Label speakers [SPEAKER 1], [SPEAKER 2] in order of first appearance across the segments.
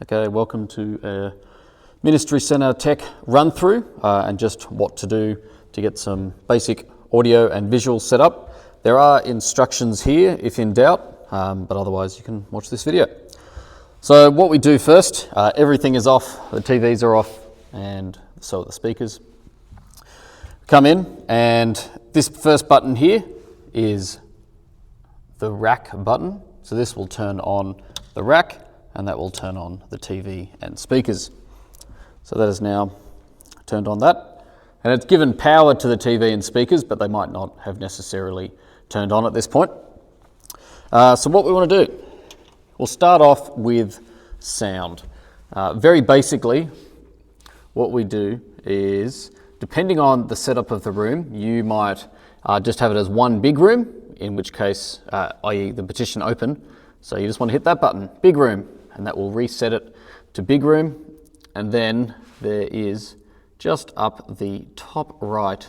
[SPEAKER 1] Okay, welcome to a Ministry Centre Tech run-through and just what to do to get some basic audio and visual set up. There are instructions here if in doubt, but otherwise you can watch this video. So what we do first, everything is off, the TVs are off, and so are the speakers. Come in, and this first button here is the rack button. So this will turn on the rack, and that will turn on the TV and speakers. So that is now turned on that. And it's given power to the TV and speakers, but they might not have necessarily turned on at this point. So what we want to do, we'll start off with sound. Very basically, what we do is, depending on the setup of the room, you might just have it as one big room, in which case, i.e. the partition open. So you just want to hit that button, big room, and that will reset it to big room. And then there is just up the top right,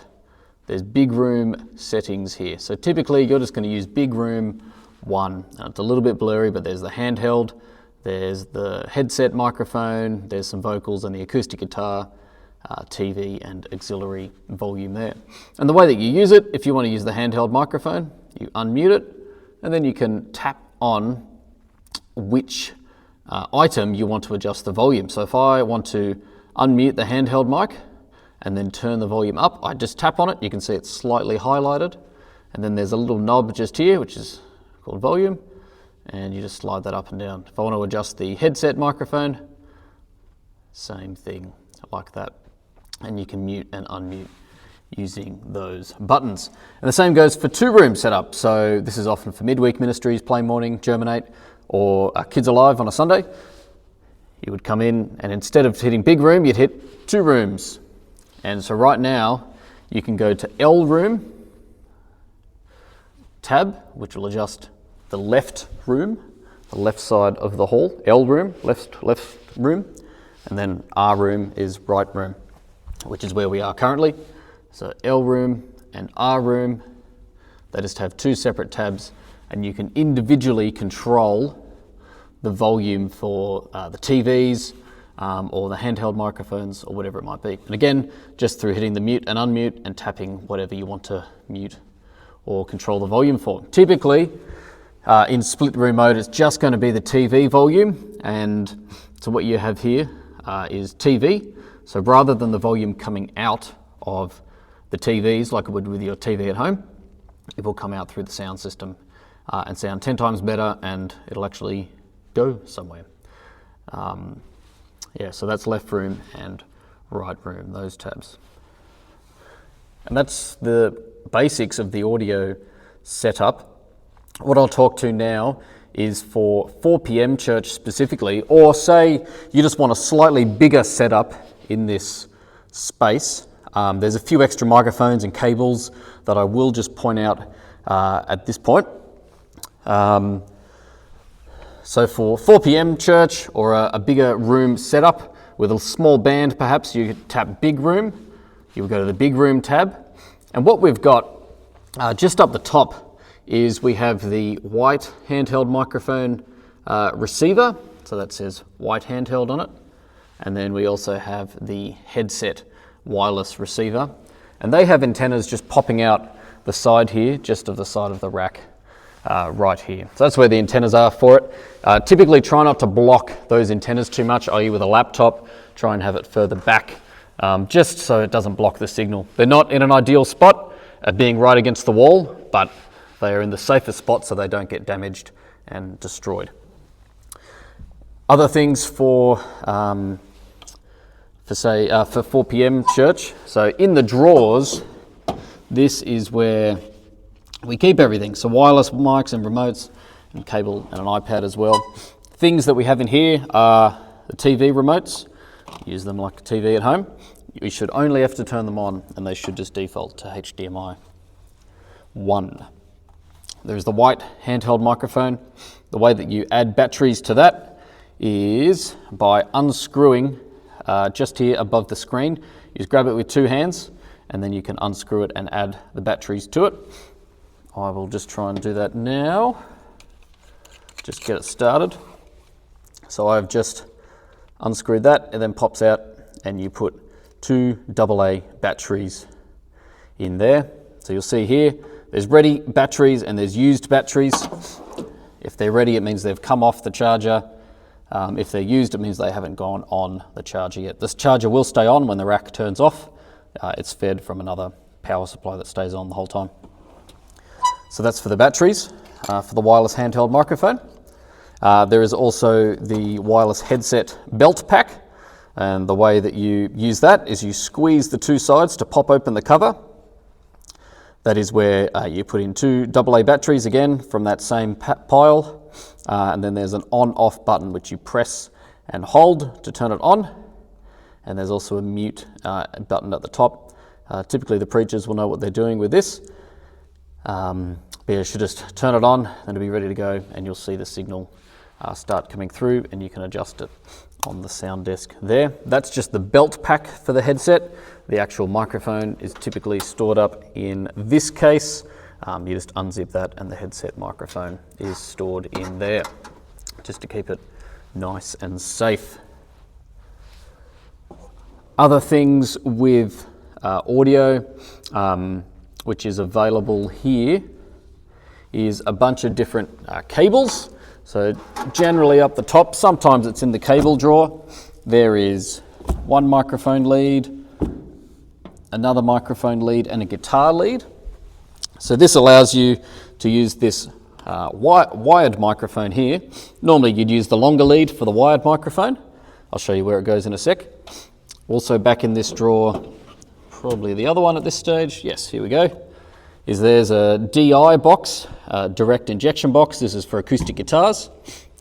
[SPEAKER 1] there's big room settings here. So typically you're just going to use big room 1. Now it's a little bit blurry, but there's the handheld, there's the headset microphone, there's some vocals and the acoustic guitar, TV and auxiliary volume there. And the way that you use it, if you want to use the handheld microphone, you unmute it, and then you can tap on which item you want to adjust the volume. So if I want to unmute the handheld mic and then turn the volume up, I just tap on it. You can see it's slightly highlighted. And then there's a little knob just here, which is called volume. And you just slide that up and down. If I want to adjust the headset microphone, same thing like that. And you can mute and unmute using those buttons. And the same goes for 2-room setup. So this is often for midweek ministries, Play Morning, Germinate, or Kids Alive on a Sunday. You would come in, and instead of hitting big room, you'd hit 2 rooms. And so right now, you can go to L room tab, which will adjust the left room, the left side of the hall. L room, left room, and then R room is right room, which is where we are currently. So L room and R room, they just have 2 separate tabs, and you can individually control the volume for the TVs or the handheld microphones or whatever it might be. And again, just through hitting the mute and unmute and tapping whatever you want to mute or control the volume for. Typically, in split room mode, it's just going to be the TV volume. And so what you have here is TV. So rather than the volume coming out of the TVs like it would with your TV at home, it will come out through the sound system and sound 10 times better, and it'll actually go somewhere. Yeah, so that's left room and right room, those tabs. And that's the basics of the audio setup. What I'll talk to now is for 4 p.m. church specifically, or say you just want a slightly bigger setup in this space. There's a few extra microphones and cables that I will just point out at this point. So for 4 p.m. church or a bigger room setup with a small band perhaps, you tap big room, you will go to the big room tab. And what we've got just up the top is we have the white handheld microphone receiver. So that says white handheld on it. And then we also have the headset wireless receiver. And they have antennas just popping out the side here, just of the side of the rack. Right here. So that's where the antennas are for it. Typically try not to block those antennas too much, i.e. with a laptop, try and have it further back, just so it doesn't block the signal. They're not in an ideal spot at being right against the wall, but they are in the safest spot so they don't get damaged and destroyed. Other things for 4 p.m. church. So in the drawers, this is where we keep everything. So wireless mics and remotes and cable and an iPad as well. Things that we have in here are the TV remotes. Use them like a TV at home. You should only have to turn them on, and they should just default to HDMI 1. There's the white handheld microphone. The way that you add batteries to that is by unscrewing just here above the screen. You just grab it with 2 hands, and then you can unscrew it and add the batteries to it. I will just try and do that now. Just get it started. So I've just Unscrew that, it then pops out and you put 2 AA batteries in there. So you'll see here, there's ready batteries and there's used batteries. If they're ready, it means they've come off the charger. If they're used, it means they haven't gone on the charger yet. This charger will stay on when the rack turns off. It's fed from another power supply that stays on the whole time. So that's for the batteries, for the wireless handheld microphone. There is also the wireless headset belt pack, and the way that you use that is you squeeze the 2 sides to pop open the cover. That is where you put in 2 AA batteries again from that same pile, and then there's an on-off button which you press and hold to turn it on, and there's also a mute button at the top. Typically the preachers will know what they're doing with this. But you should just turn it on and it'll be ready to go, and you'll see the signal start coming through, and you can adjust it on the sound desk there. That's just the belt pack for the headset. The actual microphone is typically stored up in this case. You just unzip that and the headset microphone is stored in there, just to keep it nice and safe. Other things with audio, which is available here, is a bunch of different cables. So generally up the top, sometimes it's in the cable drawer, there is one microphone lead, another microphone lead, and a guitar lead. So this allows you to use this wired microphone here. Normally you'd use the longer lead for the wired microphone. I'll show you where it goes in a sec. Also back in this drawer, probably the other one at this stage, yes, here we go, is there's a DI box, direct injection box. This is for acoustic guitars.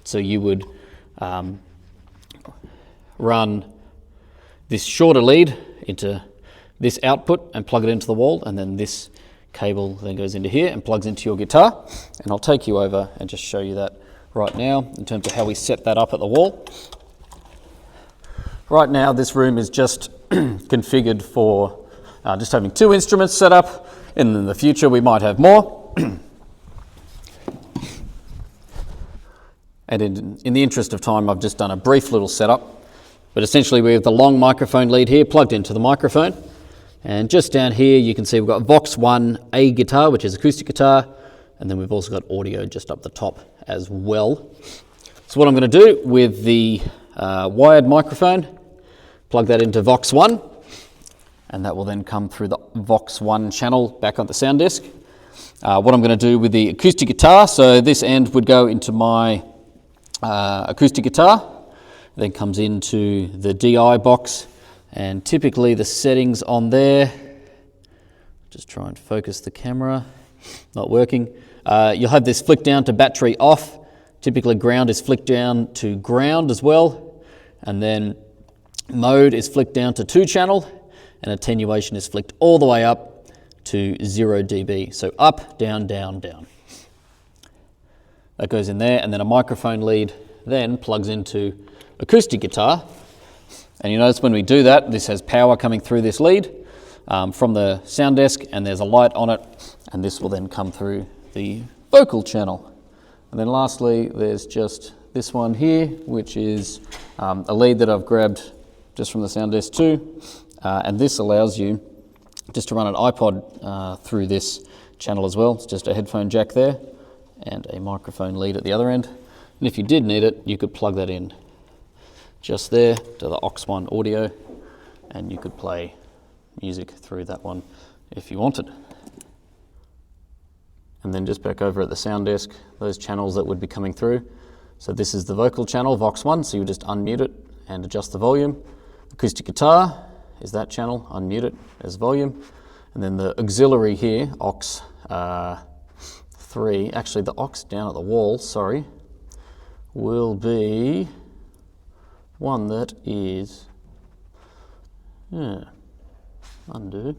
[SPEAKER 1] So you would run this shorter lead into this output and plug it into the wall, and then this cable then goes into here and plugs into your guitar. And I'll take you over and just show you that right now in terms of how we set that up at the wall. Right now this room is just configured for just having 2 instruments set up, and in the future we might have more. And in the interest of time, I've just done a brief little setup. But essentially we have the long microphone lead here plugged into the microphone. And just down here you can see we've got Vox 1 A guitar, which is acoustic guitar, and then we've also got audio just up the top as well. So what I'm going to do with the wired microphone, plug that into Vox 1, and that will then come through the Vox 1 channel back on the sound desk. What I'm going to do with the acoustic guitar, so this end would go into my acoustic guitar, then comes into the DI box, and typically the settings on there, just try and focus the camera, not working. You'll have this flick down to battery off. Typically ground is flicked down to ground as well, and then mode is flicked down to 2 channel, and attenuation is flicked all the way up to 0 dB. So up, down, down, down. That goes in there, and then a microphone lead then plugs into acoustic guitar. And you notice when we do that, this has power coming through this lead from the sound desk, and there's a light on it, and this will then come through the vocal channel. And then lastly, there's just this one here, which is a lead that I've grabbed just from the sound desk too. And this allows you just to run an iPod through this channel as well. It's just a headphone jack there and a microphone lead at the other end. And if you did need it, you could plug that in just there to the aux 1 audio, and you could play music through that one if you wanted. And then just back over at the sound desk, those channels that would be coming through. So this is the vocal channel, Vox 1, so you just unmute it and adjust the volume. Acoustic guitar is that channel, unmute it as volume. And then the auxiliary here, aux 3, actually the aux down at the wall, sorry, will be one that is, undo.